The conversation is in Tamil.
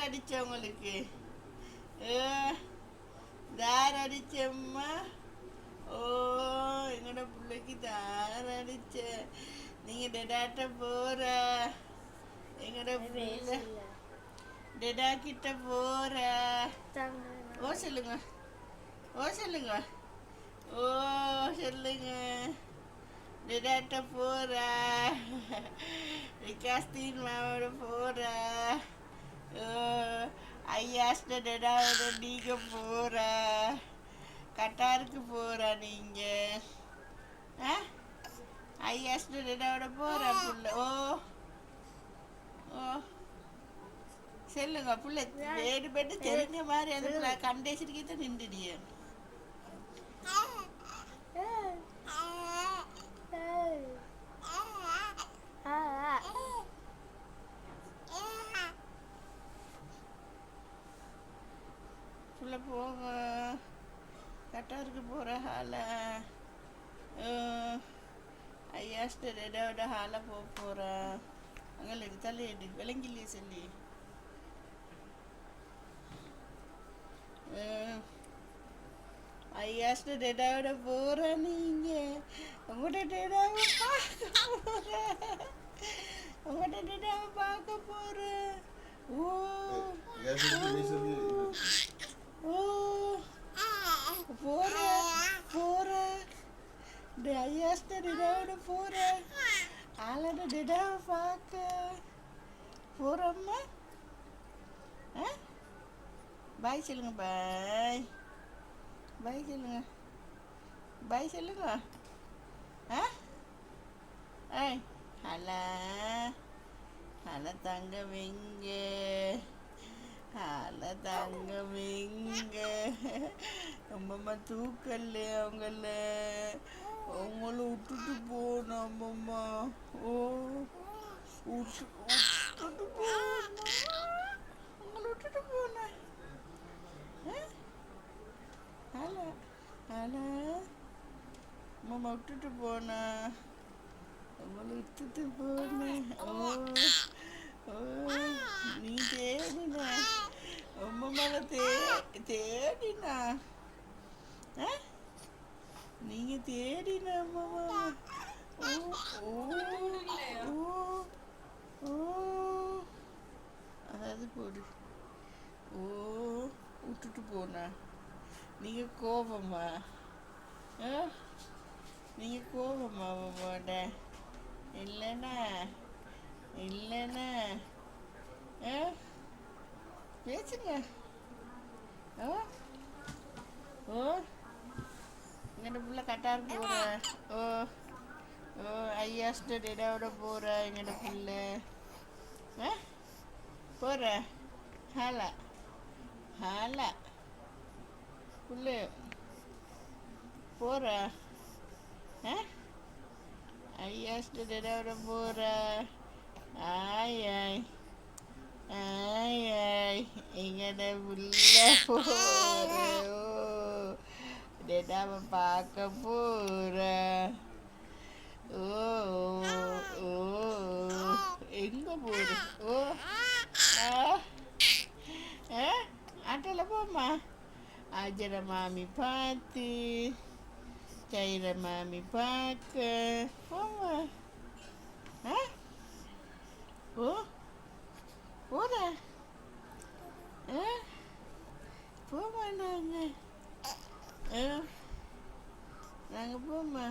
அடிச்ச உங்களுக்கு? தார் அடிச்சம்மா. ஓ, எங்களோட பிள்ளைக்கு தார் அடிச்ச. நீங்க டெடாட்ட போற. எங்களோட பிள்ளை டெடா கிட்ட போற. ஓ சொல்லுங்க, ஓ சொல்லுங்க, ஓ சொல்லுங்க. டெடாட்ட போற. விகாஸ்தீன் மாவோட போற. ஐயாஸ்ட டெடாவோட நீங்க போற. கட்டாருக்கு போற நீங்க. ஐயாஸ்ட டெடாவோட போற புள்ள. ஓ ஓ சொல்லுங்க புள்ள. வேடு பெட்டு தெரிஞ்ச மாதிரி அந்த கண்டேசிரிக்கிட்ட நின்றுடிய. புள்ள போக கட்டாருக்கு போகிற ஹால. ஐயாஸ்ட டெடாவோட ஹாலை போக போகிறா. அங்கே தள்ளி விளங்கிலையே சொல்லி. ஐயாஸ்ட டெடாவோட போற நீங்க. உங்களோட டெடாவை பார்க்க போற. உங்களோட டெடாவை பார்க்க போற. ஓ ஓ போற போற. ஐயாஸ்ட டெடாவோட போற. ஆளோட டெடாவை பார்க்க போறம்மா. பாய் சொல்லுங்க. பாய் பாய் சொல்லுங்க. பாய் சொல்லுங்க. ஏய் ஹலோ ஹலோ தங்க வெங்க. ஹலோ தங்க வெங்க. அம்மம்மா தூக்கல அவங்கள. அவங்கள விட்டுட்டு போனோம் அம்மம்மா. ஓ விட்டுட்டு போனோம். அவங்கள விட்டுட்டு போனேன். ஹலோ ஹலோ அம்மா விட்டுட்டு போனா. உங்களை விட்டுட்டு போனேன். ஓ ஓ நீ தேடின அம்மாவை தேடினா. நீங்க தேடின அம்மாவை. ஓ ஓ ஓ அதாவது போடு. ஓ விட்டுட்டு போனா. நீங்கள் கோபமா? நீங்கள் கோபமா அம்மாவோட? இல்லைண்ணா இல்லைண்ணா பேசுங்க. ஓ ஓ எங்கள்ட புள்ள கட்டார் போகிற. ஓ ஓ ஐயாஸ்ட டெடாவோட போகிற எங்கள்ட புள்ள. போகிற ஹாலா ஹாலா புள்ள போகிற. ஐயாஸ்ட டெடாவோட போகிற. ஆய் ஆய் ஆய் ஆய் எங்கட புள்ள போகிற. ஓ டெடாவை பார்க்க போகிற. ஓ ஓ எங்கே போகிற? ஓ ஆட்டோவில் போம்மா. ஆஜர மாமி பார்த்து கைர மாமி பார்க்க போம்மா. ஓ போற. போம்மா. நாங்கள் போம்மா.